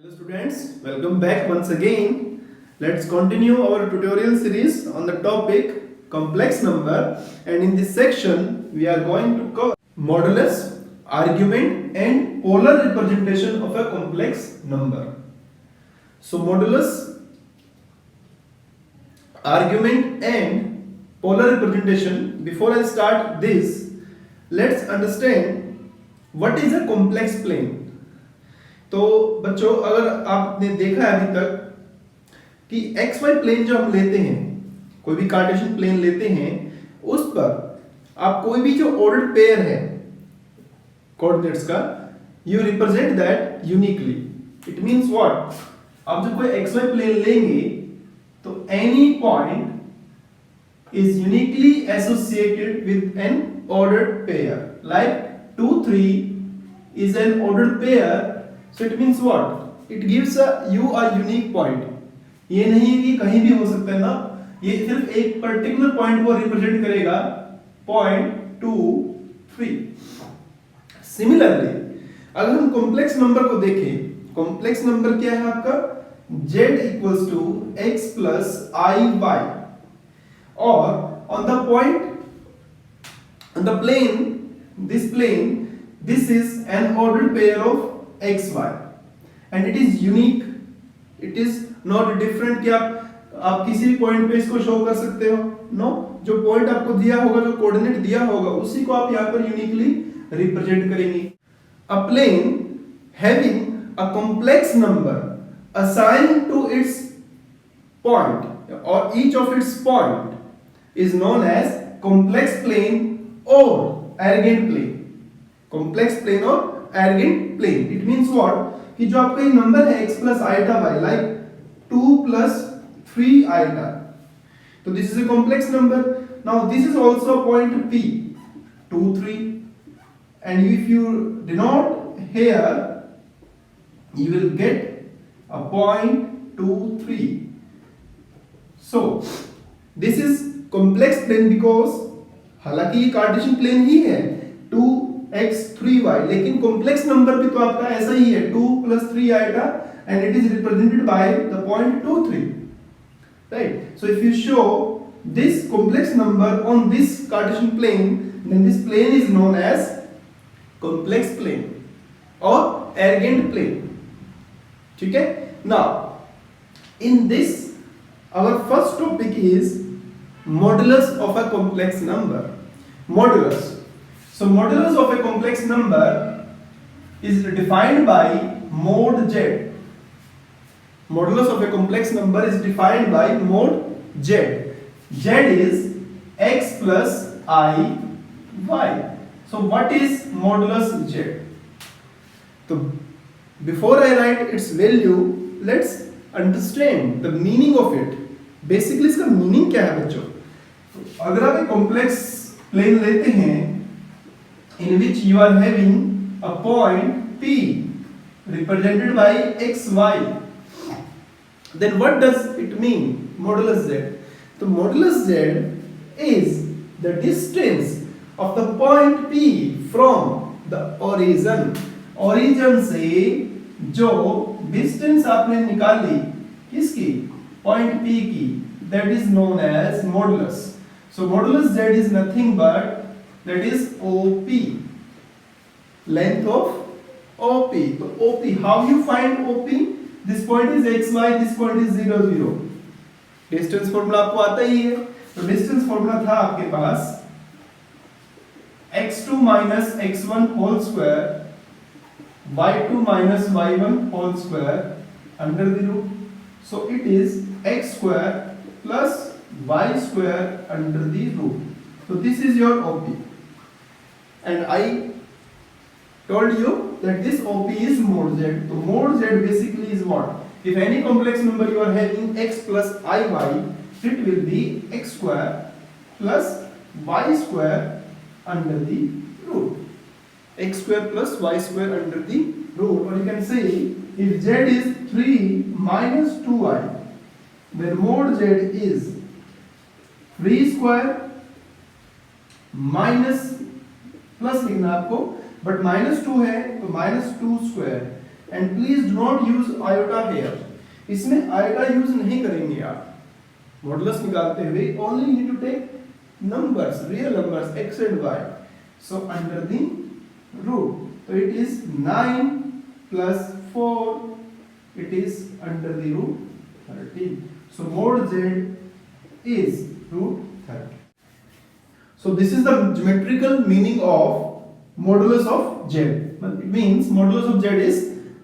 Hello students, welcome back once again. Let's continue our tutorial series on the topic complex number, and in this section we are going to cover modulus, argument and polar representation of a complex number. So modulus, argument and polar representation. Before I start this, let's understand what is a complex plane. तो बच्चों, अगर आपने देखा है अभी तक कि x Y plane जो हम लेते हैं, कोई भी कार्टेशियन प्लेन लेते हैं, उस पर आप कोई भी जो ऑर्डर्ड पेयर है कोऑर्डिनेट्स का, you represent that uniquely. It means what? आप जब कोई एक्स वाई प्लेन लेंगे तो any point is uniquely associated with N ordered pair. Like 2 3 is an ordered pair. So it means what? It gives you a unique point. ये नहीं कि कहीं भी हो सकता है ना, ये सिर्फ एक पर्टिकुलर पॉइंट को रिप्रेजेंट करेगा, पॉइंट 2 3. सिमिलरली अगर हम कॉम्प्लेक्स नंबर को देखें, कॉम्प्लेक्स नंबर क्या है आपका? z equals to x plus iy, और on the point, on the plane, this is an ordered pair of xy and it is unique. It is not different कि आप किसी भी पॉइंट पे इसको शो कर सकते हो. नो, जो पॉइंट आपको दिया होगा, जो कोऑर्डिनेट दिया होगा, उसी को आप यहाँ पर यूनिकली रिप्रेजेंट करेंगे. A plane having a complex number assigned to its point और each of its point is known as complex plane or Argand plane. Complex plane or Argand plane. It means what? कि जो आपका ये number है x plus iota y, like 2 plus 3 iota, so this is a complex number. Now this is also a point P, 2 3, and if you denote here you will get a point 2 3. So this is complex plane because हालांकि ये Cartesian plane ही है 2x 3y, लेकिन complex number भी तो आपका ऐसा ही है 2 plus 3 iota and it is represented by the point 2 3, right? So if you show this complex number on this Cartesian plane, then this plane is known as complex plane or arrogant plane. ठीक है? Now in this our first topic is modulus of a complex number. Modulus. So modulus of a complex number is defined by mod z. Modulus of a complex number is defined by mod z. Z is x plus I y. So what is modulus z? So before I write its value, let's understand the meaning of it. Basically इसका meaning क्या है बच्चों? अगर आप एक complex plane लेते हैं in which you are having a point P represented by xy, then what does it mean? Modulus z. So modulus z is the distance of the point P from the origin. Origin से जो distance आपने निकाली किसकी? Point P की, that is known as modulus. So modulus z is nothing but that is OP, length of OP. So OP, how you find OP? This point is xy, this point is 0 0. Distance formula आपको आता ही है. तो distance formula था आपके पास x2 minus x1 whole square, y2 minus y1 whole square under the root. So it is x square plus y square under the root. So this is your OP. And I told you that this OP is mod z. So mod z basically is what? If any complex number you are having x plus iy, it will be x square plus y square under the root. X square plus y square under the root. Or you can say if z is 3 minus 2i, then mod z is 3 square minus, plus लिखना आपको, but -2 है तो -2 square and please do not use iota here, इसमें iota use नहीं करेंगे आप modulus निकालते हुए, only need to take numbers, real numbers x and y. So under the root, so it is 9 plus 4, it is under the root 13. So mod z is root 30. So this is the geometrical meaning of modulus of z. It means modulus of z is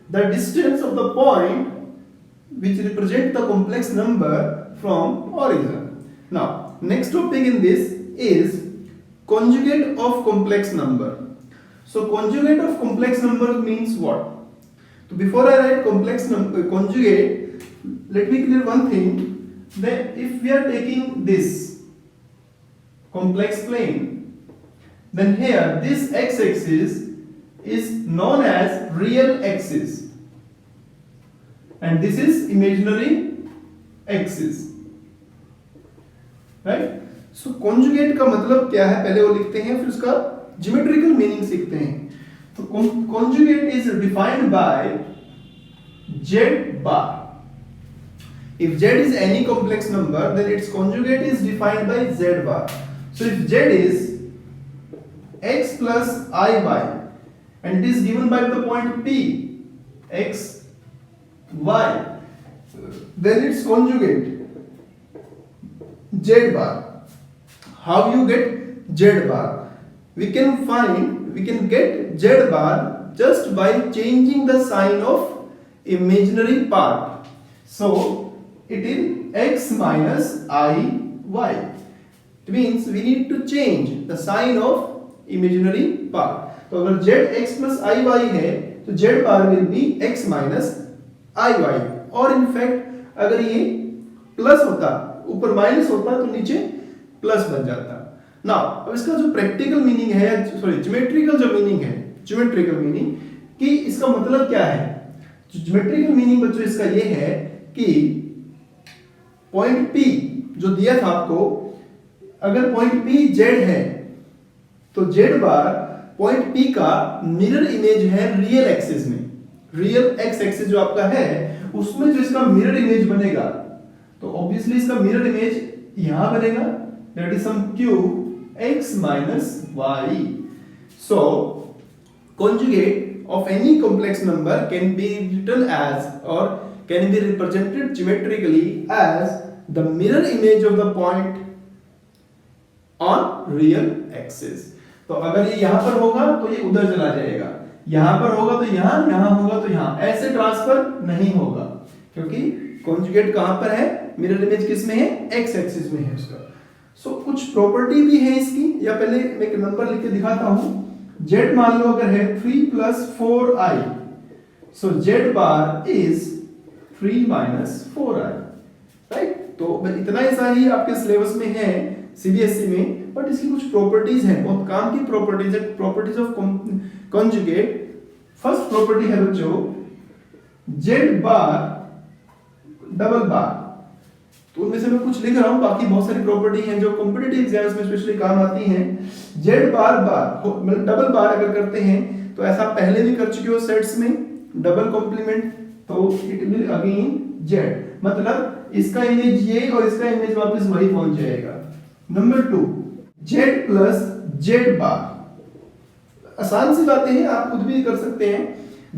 the distance of the point which represent the complex number from origin. Now next topic in this is conjugate of complex number. So conjugate of complex number means what? So before I write complex number conjugate, let me clear one thing, that if we are taking this complex plane, then here this x-axis is known as real axis and this is imaginary axis, right? So conjugate का मतलब क्या है पहले वो लिखते हैं, फिर उसका ज्योमेट्रिकल मीनिंग सीखते हैं. तो conjugate is defined by z bar. If z is any complex number, then its conjugate is defined by z bar. So if z is x plus iy and it is given by the point P, x, y, then its conjugate z bar. How you get z bar? We can get z bar just by changing the sign of imaginary part. So it is x minus iy. It means we need to change the sign of imaginary part. तो अगर z x plus iy है तो z bar will be x minus iy. और in fact अगर ये plus होता, ऊपर minus होता तो नीचे प्लस बन जाता. नाउ अब इसका जो प्रैक्टिकल मीनिंग है, सॉरी ज्योमेट्रिकल जो मीनिंग है, ज्योमेट्रिकल मीनिंग कि इसका मतलब क्या है. ज्योमेट्रिकल मीनिंग बच्चों इसका ये है कि पॉइंट P जो दिया था आपको, अगर पॉइंट P z है तो z बार पॉइंट P का मिरर इमेज है रियल एक्सिस में. रियल एक्स एक्सिस जो आपका है उसमें जो इसका मिरर इमेज बनेगा, तो ऑब्वियसली इसका मिरर इमेज यहां बनेगा, that is sum cube x minus y. So conjugate of any complex number can be written as or can be represented geometrically as the mirror image of the point on real axis. तो अगर ये यहां पर होगा तो ये उधर चला जाएगा, यहां पर होगा तो यहां, यहां होगा तो यहां, ऐसे ट्रांसफर नहीं होगा क्योंकि कॉन्जुगेट कहां पर है, मिरर इमेज किस में है, x एक्सिस में है उसका. सो कुछ प्रॉपर्टी भी है इसकी, या पहले मैं एक नंबर लिख के दिखाता हूं. z मान लो अगर है 3 plus 4i, so z bar is 3 minus 4i, right. तो इतना ऐसा ही आपके सिलेबस में है सीबीएसई में, बट इसकी कुछ प्रॉपर्टीज हैं, बहुत काम की प्रॉपर्टीज है. Properties of conjugate. First property है बच्चों z बार डबल बार. तो उनमें से मैं कुछ लिख रहा हूं, बाकी बहुत सारी प्रॉपर्टी हैं जो कॉम्पिटिटिव एग्जाम्स में स्पेशली काम आती हैं. z बार बार मतलब डबल बार अगर करते हैं तो ऐसा पहले भी कर चुके हो सेट्स में, डबल कॉम्प्लीमेंट, तो इट विल अगेन z, मतलब इसका इमेज ये और इसका इमेज वापस वही पहुंच जाएगा. नंबर 2 z प्लस z बार. आसान सी बातें हैं, आप खुद भी कर सकते हैं.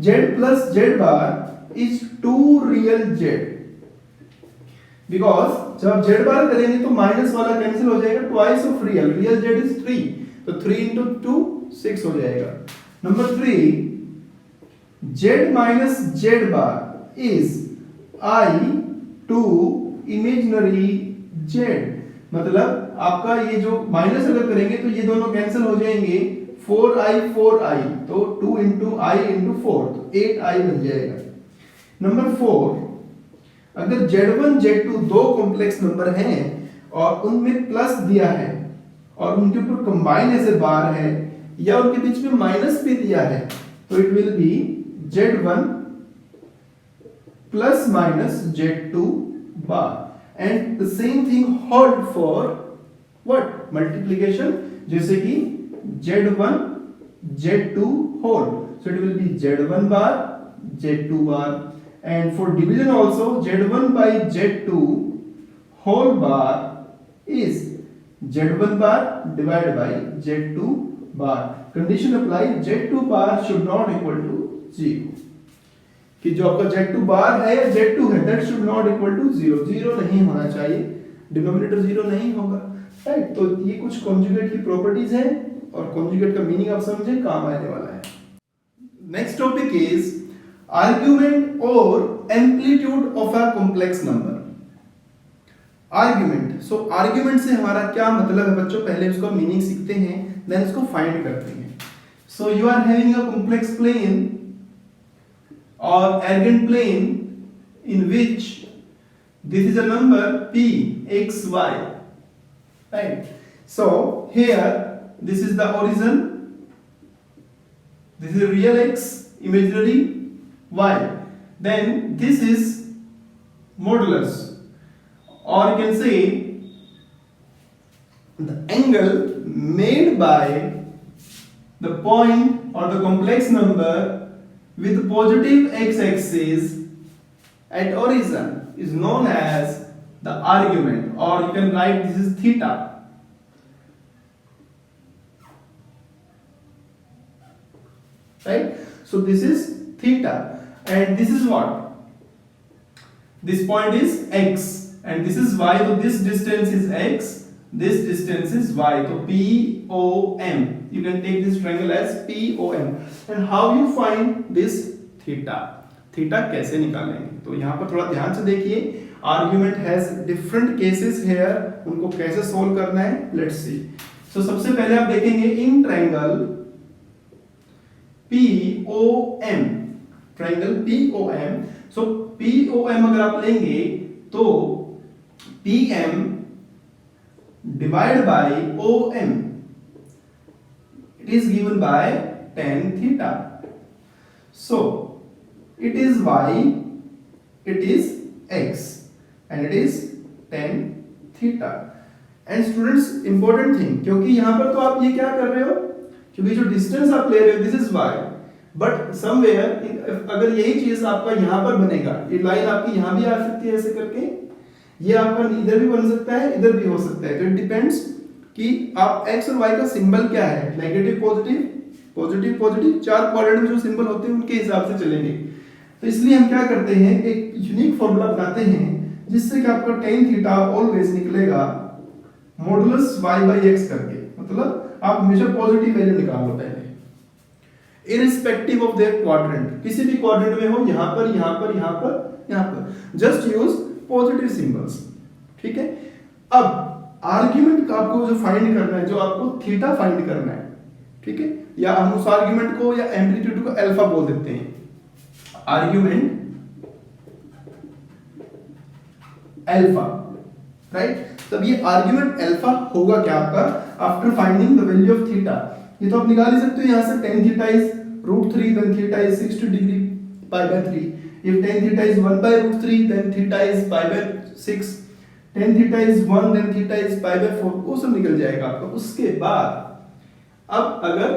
z plus z bar is 2 real z, because जब आप z बार करेंगे तो माइनस वाला कैंसिल हो जाएगा, twice of real, real z is 3, तो 3 into 2 6 हो जाएगा. Number 3 z minus z bar is i two imaginary z, मतलब आपका ये जो माइनस अगर करेंगे तो ये दोनों कैंसिल हो जाएंगे, 4i तो 2 into i into 4 तो 8i बन जाएगा. नंबर 4 अगर z1 z2 दो कॉम्प्लेक्स नंबर हैं और उनमें प्लस दिया है और उनके ऊपर कंबाइन एज ए बार है या उनके बीच में माइनस भी दिया है, तो it will be z1 plus minus z2 bar. And the same thing hold for what, multiplication, जैसे कि z1 z2 whole, so it will be z1 bar z2 bar, and for division also z1 by z2 whole bar is z1 bar divided by z2 bar. Condition apply, z2 bar should not equal to 0, कि जो आपका z2 बार है या z2 है that should not equal to 0, 0 नहीं होना चाहिए, denominator 0 नहीं होगा, राइट। तो ये कुछ कॉन्जुगेट की प्रॉपर्टीज हैं और कॉन्जुगेट का मीनिंग आप समझे, काम आने वाला है। नेक्स्ट टॉपिक इज आर्ग्यूमेंट और amplitude of a complex number. Argument, so argument से हमारा क्या मतलब है बच्चों, पहले उसका मीनिंग सीखते हैं देन इसको फाइंड करते हैं। So you are having a complex plane or argand plane in which this is a number p x y, right? So here this is the origin, this is real x, imaginary y, then this is modulus, or you can say the angle made by the point or the complex number with positive x-axis at origin is known as the argument, or you can write this is theta, right? So this is theta and this is what, this point is x and this is y, so this distance is x, this distance is y, so POM, you can take this triangle as POM. and how you find this theta, theta कैसे निकालेंगे, तो यहाँ पर थोड़ा ध्यान से देखिए, argument has different cases here, उनको कैसे solve करना है, let's see। so सबसे पहले आप देखेंगे in triangle POM, triangle POM, so POM अगर आप लेंगे तो PM divided by OM, it is given by tan theta, so it is y, it is x and it is tan theta। and students important thing, क्योंकि यहाँ पर तो आप ये क्या कर रहे हो, क्योंकि जो डिस्टेंस आप ले रहे हो this is y, but somewhere अगर यही चीज आपका यहाँ पर बनेगा, ये लाइन आपकी यहाँ भी आ सकती है ऐसे करके, ये आपका इधर भी बन सकता है इधर भी हो सकता है, तो इट डिपेंड्स कि आप x और y का सिंबल क्या है, नेगेटिव पॉजिटिव पॉजिटिव पॉजिटिव, चार क्वाड्रेंट में जो सिंबल होते हैं उनके हिसाब से चलेंगे। तो इसलिए हम क्या करते हैं, एक यूनिक फॉर्मूला बनाते हैं जिससे कि आपका tan थीटा ऑलवेज निकलेगा मॉडुलस y by x करके, मतलब आप हमेशा पॉजिटिव वैल्यू निकाल लो पहले, इररिस्पेक्टिव ऑफ देयर क्वाड्रेंट, किसी भी क्वाड्रेंट में हो, यहाँ पर यहाँ पर यहाँ पर यहाँ पर, जस्ट यूज पॉजिटिव सिंबल्स, ठीक है। अब आर्ग्यूमेंट का आपको जो फाइंड करना है, जो आपको थीटा फाइंड करना है, ठीक है, या हम उस आर्ग्यूमेंट को या एम्पलीट्यूड को अल्फा बोल देते हैं, आर्ग्यूमेंट अल्फा, राइट। तब ये आर्ग्यूमेंट अल्फा होगा क्या आपका, after finding the value of theta, ये तो आप निकाल ही सकते हो यहाँ से, tan theta is √3 then theta is 60 degree pi by 3, if tan theta is 1 by √3 then theta is pi by 6, tan theta is 1 then theta is pi by 4, वो सब निकल जाएगा आपका। उसके बाद अब अगर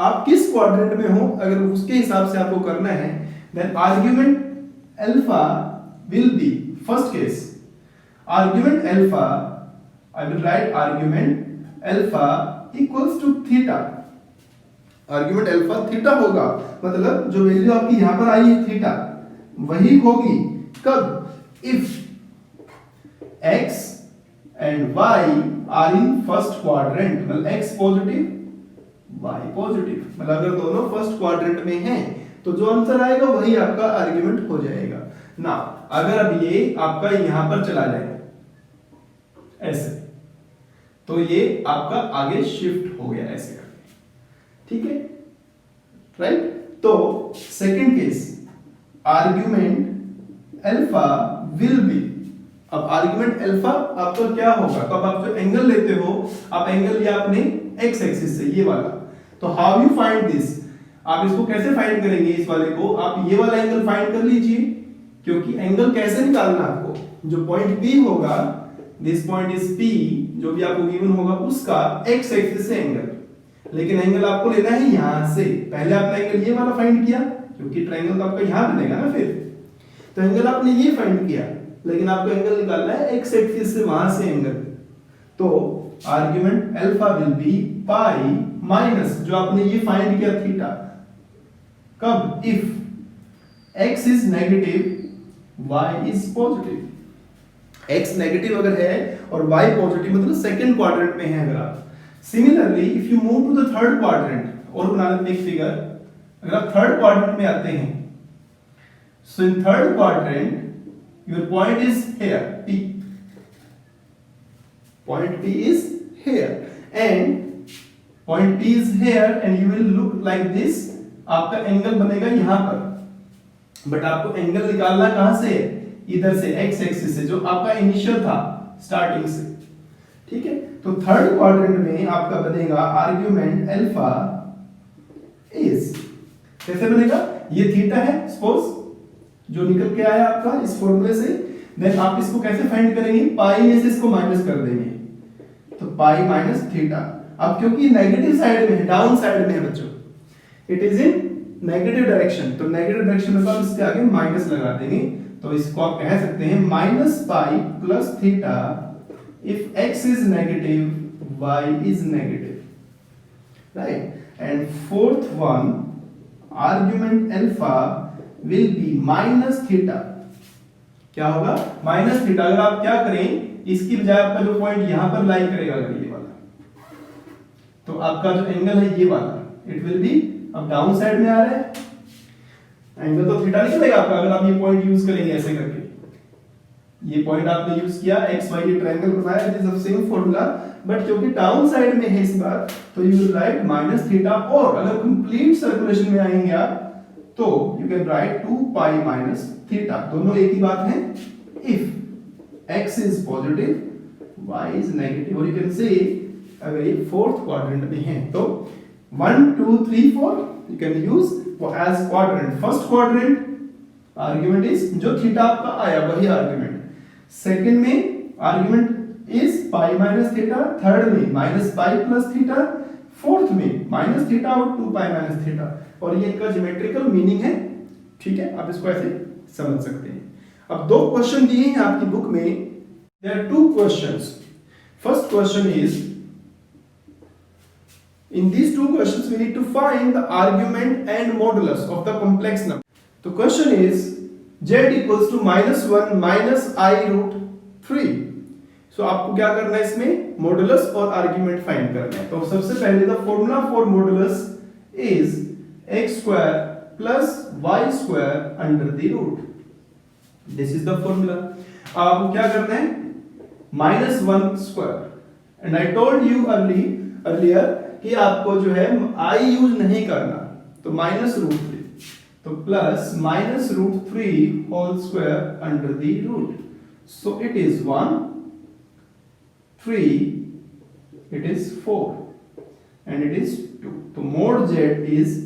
आप किस क्वाड्रेंट में हो, अगर उसके हिसाब से आपको करना है, then argument alpha will be, first case argument alpha, I will write argument alpha equals to theta, argument alpha theta होगा, मतलब जो वैल्यू आपकी यहां पर आई है थीटा वही होगी कब, if x and y are in first quadrant, मतलब x पॉजिटिव y पॉजिटिव, मतलब अगर दोनों फर्स्ट क्वाड्रेंट में हैं तो जो आंसर आएगा वही आपका आर्ग्यूमेंट हो जाएगा ना। अगर अब ये आपका यहां पर चला जाए ऐसे, तो ये आपका आगे शिफ्ट हो गया ऐसे, ठीक है, राइट। तो second case argument alpha will B, अब आर्ग्यूमेंट अल्फा आपका क्या होगा, तो अब आप जो एंगल लेते हो, आप एंगल लिया आपने एक्स एक्सिस से, ये वाला, तो हाउ यू फाइंड दिस, आप इसको कैसे फाइंड करेंगे, इस वाले को आप ये वाला एंगल फाइंड कर लीजिए, क्योंकि एंगल कैसे निकालना आपको, जो पॉइंट P होगा, दिस पॉइंट इज P, जो भी आपको गिवन होगा उसका एक्स एक्सिस से एंगल, लेकिन एंगल आपको लेना है यहां से, पहले आपने एंगल ये वाला फाइंड किया क्योंकि ट्रायंगल तो आपका यहाँ बनेगा ना फिर। तो एंगल आपने ये फाइंड किया, लेकिन आपको एंगल निकालना है एक्स एक्सिस से वहां से एंगल। तो argument alpha will be pi minus जो आपने ये फाइंड किया थीटा, कब? If x is negative y is positive. x negative अगर है और y पॉजिटिव मतलब सेकंड क्वाड्रेंट में है अगर आप। Similarly if you move to the third quadrant और बना लेते हैं एक फिगर, अगर आप थर्ड क्वाड्रेंट में आते हैं, so in third quadrant your point is here P, point P is here and point P is here and you will look like this। आपका एंगल बनेगा यहां पर, बट आपको एंगल निकालना कहां से? इधर से x एक्सिस से, जो आपका इनिशियल था स्टार्टिंग से। ठीक है, तो थर्ड क्वाड्रेंट में आपका बनेगा आर्ग्यूमेंट अल्फा इज, कैसे बनेगा? ये थीटा है सपोज जो निकल के आया आपका इस फॉर्मूले से। देन आप इसको कैसे फाइंड करेंगे? पाई में से इसको माइनस कर देंगे, तो पाई माइनस थीटा। अब क्योंकि नेगेटिव साइड में है, डाउन साइड में है बच्चों, it is in negative direction, तो नेगेटिव डायरेक्शन में आप इसके आगे माइनस लगा देंगे, तो इसको आप कह सकते हैं minus pi plus theta if x is negative y is negative, right. And fourth one argument alpha will be minus theta. क्या होगा? Minus theta. अगर आप क्या करें, इसकी बजाय आपका जो पॉइंट यहां पर लाई करेगा अगर ये वाला, तो आपका जो एंगल है ये वाला, इट विल बी अब डाउन साइड में आ रहा है, एंगल तो थीटा निकलेगा आपका अगर आप ये पॉइंट यूज करेंगे ऐसे करके। ये पॉइंट आपने यूज किया, एक्स वाई ये ट्रायंगल बनाया, it is the same formula, but क्योंकि डाउन साइड में है इस बार, तो you will write minus theta. और अगर कंप्लीट सर्कुलेशन में आएंगे आप, तो you can write 2 pi minus theta, दोनों एक ही बात है। If x is positive, y is negative, और you can say अगर ये फोर्थ क्वाड्रेंट में है तो 1 2 3 4 you can use as quadrant। First quadrant argument is जो थीटा आपका आया वही आर्ग्यूमेंट, सेकंड में argument is pi minus theta, third में minus pi plus theta, fourth में माइनस थीटा और 2 पाई माइनस थीटा, और ये इनका ज्योमेट्रिकल मीनिंग है। ठीक है, आप इसको ऐसे समझ सकते हैं। अब दो क्वेश्चन दिए हैं आपकी बुक में, there are two questions. First question is, in these two questions we need to find the argument and modulus of the complex number. The question is z equals to -1 minus I root 3। so आपको क्या करना है इसमें? Modulus और argument find करना है। तो सबसे पहले the formula for modulus is x square plus y square under the root। This is the formula. आपको क्या करना है? -1 square, and I told you earlier कि आपको जो है आई यूज नहीं करना, तो -√3, तो plus -√3 whole square under the root, so it is 1 3 it is 4 and it is 2, तो mod z is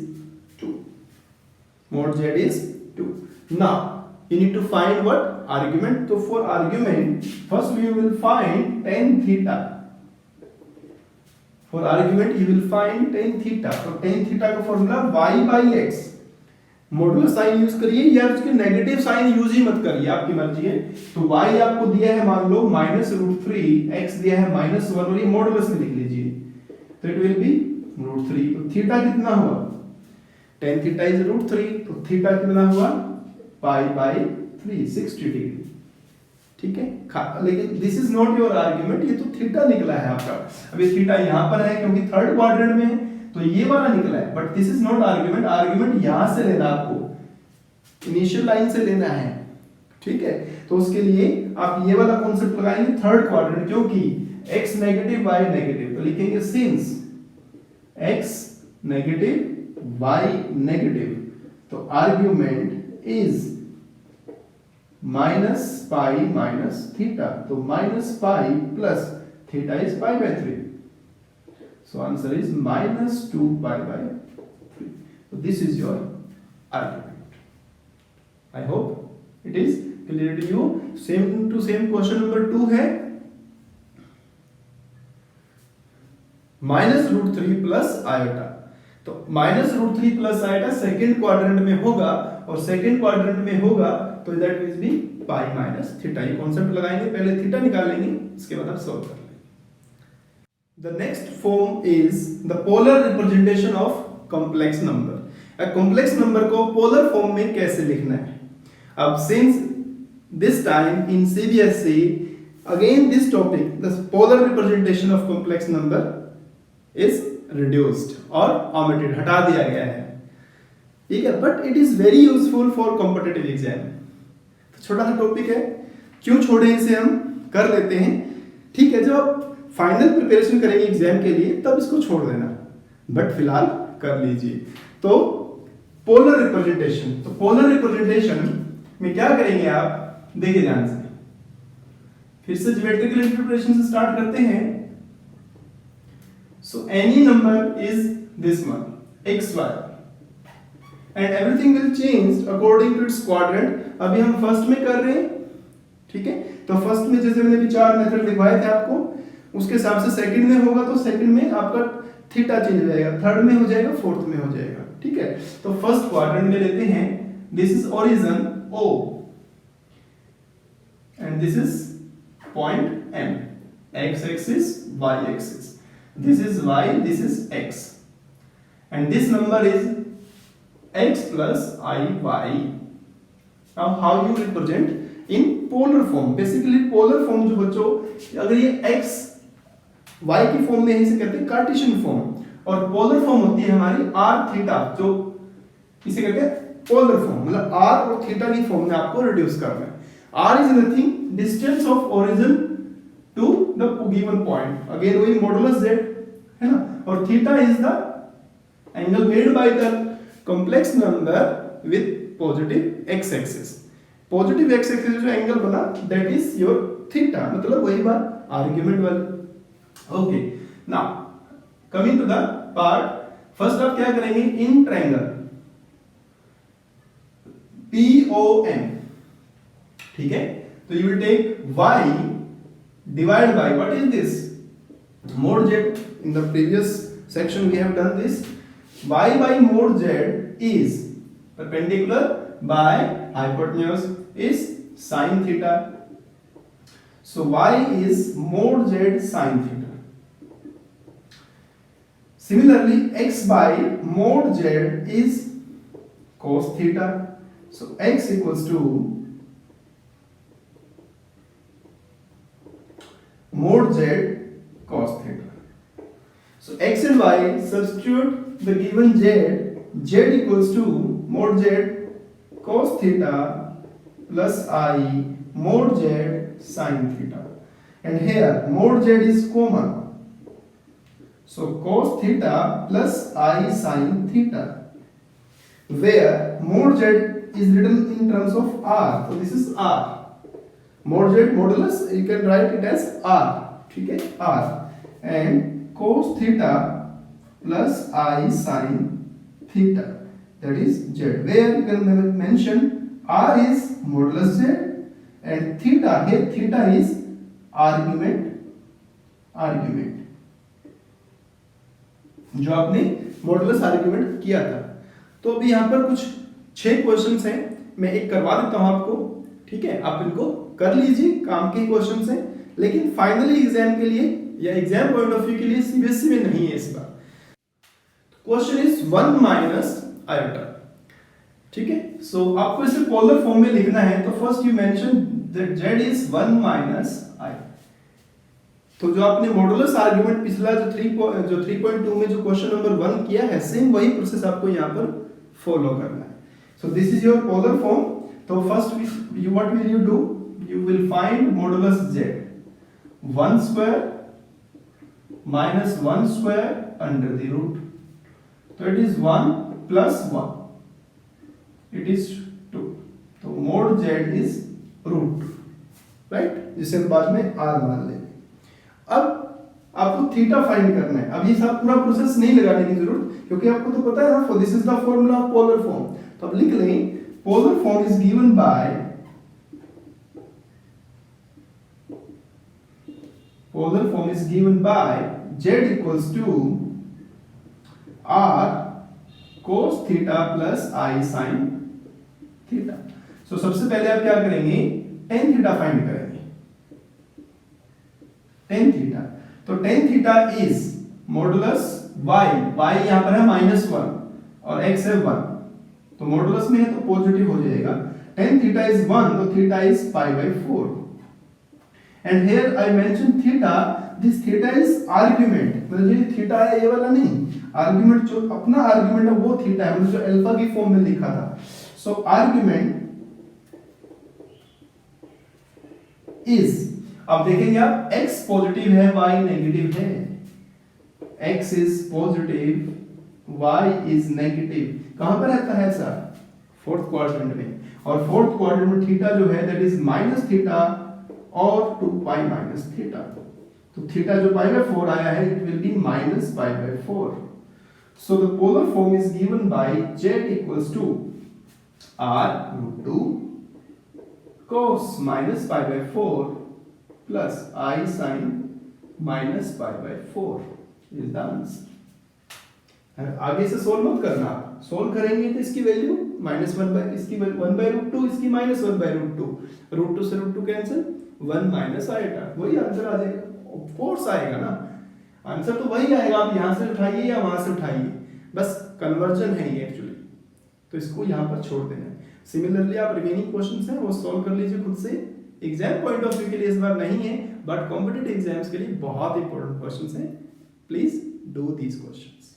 2, mod z is 2। now you need to find what? argument। तो for argument first we will find tan theta। for argument you will find tan theta। तो tan theta का formula y by x, modulus sine use करिए या उसके negative sign use ही मत करिए, आपकी मर्जी है। तो y आपको दिया है मान लो -√3, x दिया है -1 और ये मॉडुलस में लिख लीजिए, तो इट विल बी √3। तो थीटा कितना हुआ? tan theta is √3, तो थीटा कितना हुआ? पाई बाय 3, 60 डिग्री। ठीक है, लेकिन this is not your argument, ये तो थीटा निकला है आपका। अभी थीटा यहां पर है क्योंकि थर्ड क्वाड्रेंट में है, तो ये वाला निकला है, but this is not argument. Argument यहां से लेना, आपको इनिशियल लाइन से लेना है। ठीक है, तो उसके लिए आप ये वाला कॉन्सेप्ट लगाएंगे थर्ड क्वाड्रेंट, क्योंकि x नेगेटिव y नेगेटिव, तो लिखेंगे since x negative y negative, तो argument is minus pi minus theta, तो minus pi plus theta is pi by 3, so answer is -2 pi by 3। so this is your argument। I hope it is clear to you। same to same question number 2 है -√3 plus iota. तो -√3 plus आएगा second quadrant में होगा, और second quadrant में होगा तो that will be pi minus theta. ये कॉन्सेप्ट लगाएंगे, पहले थीटा निकालेंगे, इसके बाद आप सॉल्व कर लेंगे। The next form is the polar representation of complex number. A complex number को polar form में कैसे लिखना है? अब since this time in CBSE again this topic, the polar representation of complex number is reduced or omitted, हटा दिया गया है, ठीक है, but it is very useful for competitive exam. तो छोटा सा टॉपिक है, क्यों छोड़े इसे, हम कर लेते हैं, ठीक है। जब आप फाइनल प्रिपरेशन करेंगे एग्जाम के लिए तब इसको छोड़ देना, बट फिलहाल कर लीजिए। तो पोलर रिप्रेजेंटेशन, तो पोलर रिप्रेजेंटेशन में क्या करेंगे आप, देखिए ध्यान से, फिर से ज्योमेट्रिकल इंटरप्रिटेशन से स्टार्ट करते हैं। So any number is this one X Y and everything will change according to its quadrant. अभी हम फर्स्ट में कर रहे हैं, ठीक है, तो फर्स्ट में जैसे मैंने 4 मेथड दिखवाए थे आपको, उसके हिसाब से सेकंड में होगा तो सेकंड में आपका थीटा चेंज हो जाएगा, थर्ड में हो जाएगा, फोर्थ में हो जाएगा, ठीक है। तो फर्स्ट क्वाड्रेंट में लेते हैं, this is origin O and this is point M, x axis y axis, this is y, this is x and this number is x plus I y. Now how you represent in polar form? Basically polar form जो बच्चों, अगर ये x y की form में है इसे कहते हैं कार्टेशियन फॉर्म, और पोलर फॉर्म होती है हमारी r थीटा, जो इसे कहते हैं पोलर फॉर्म, मतलब r और थीटा की फॉर्म में आपको रिड्यूस करना है। r is nothing, distance of origin to the given point, again वही मॉडुलस z है ना, और theta is the angle made by the complex number with positive x axis। Positive x axis जो angle बना that is your theta, मतलब वही बात argument वाली। Okay, now coming to the part, first आप क्या करेंगे, इन ट्रायंगल POM, ठीक है, तो you will take y divide by what is this, mod z। In the previous section we have done this, y by mod z is perpendicular by hypotenuse is sin theta, so y is mod z sin theta। Similarly, x by mod z is cos theta, so x equals to mod z cos theta। So x and y, substitute the given z, z equals to mod z cos theta plus I mod z sin theta, and here mod z is common, so cos theta plus I sin theta, where mod z is written in terms of r, so this is r, mod z modulus you can write it as r, ठीक है, r, and cos theta plus I sin theta, that is z, where you can mention r is modulus z and theta, here theta is argument जो आपने modulus argument किया था। तो अभी यहाँ पर कुछ 6 क्वेश्चंस हैं, मैं एक करवा देता हूँ आपको, ठीक है, आप इनको कर लीजिए, काम के क्वेश्चंस हैं, लेकिन फाइनली एग्जाम के लिए या एग्जाम पॉइंट ऑफ व्यू के लिए सीबीएसई में नहीं है इस बार। क्वेश्चन इज 1 माइनस आयोटा, ठीक है, सो आपको इसे पोलर फॉर्म में लिखना है, तो first you mention that z is 1 minus i। तो जो आपने मॉडुलस आर्गुमेंट पिछला जो 3.2 में जो क्वेश्चन नंबर 1 किया है, सेम वही प्रोसेस आपको यहाँ पर फॉलो करना है। So this is your polar form. तो first you what will you do, you will find modulus z, 1 square minus 1 square under the root, so it is 1 plus 1, it is 2, so mod z is root, right, जिसे हम बाद में r मान लेंगे। अब आपको theta find करना है, अब ये सब पूरा प्रोसेस नहीं लगाने की जरूरत, क्योंकि आपको तो पता है ना, for this is the formula of polar form. तो अब लिख लें, polar form is given bye, polar form is given by z equals to r cos theta plus i sine theta. So सबसे पहले आप क्या करेंगे, tan थीटा फाइंड करेंगे। tan थीटा, तो tan theta is modulus y, y यहां पर है -1 और x है 1, तो मॉडुलस में है तो पॉजिटिव हो जाएगा। tan थीटा इज 1, तो theta is pi by 4। And here I mention theta, this theta is argument, मतलब ये थीटा है ये वाला नहीं, आर्गुमेंट जो अपना आर्गुमेंट है वो थीटा है, मतलब जो अल्फा की फॉर्म में लिखा था। सो आर्गुमेंट इज, अब देखेंगे आप x पॉजिटिव है y नेगेटिव है, x is positive y is negative, कहां पर रहता है सर, फोर्थ क्वाड्रेंट में, और फोर्थ क्वाड्रेंट में थीटा जो है दैट इज माइनस थीटा और 2 पाई माइनस थीटा, तो थीटा जो पाई बाय 4 आया है it will be minus pi by 4। So the polar form is given by z equals to r√2 cos minus pi by 4 plus i sin minus pi by 4 is the answer. आगे से solve मत करना, solve करेंगे तो इसकी value -1 bye, इसकी 1/√2, इसकी -1/√2, √2 से √2 कैंसिल, 1 माइनस आएगा, वही आंसर आ जाएगा। ऑफ कोर्स आएगा ना, आंसर तो वही आएगा, आप यहां से उठाइए या वहां से उठाइए, बस कन्वर्जन है ये एक्चुअली, तो इसको यहां पर छोड़ देना है। सिमिलरली आप रिमेनिंग क्वेश्चंस हैं वो सॉल्व कर लीजिए खुद से, एग्जाम पॉइंट ऑफ व्यू के लिए इस बार नहीं है, बट कॉम्पिटिटिव एग्जाम्स के लिए बहुत इंपॉर्टेंट क्वेश्चंस हैं, प्लीज डू दीज क्वेश्चंस।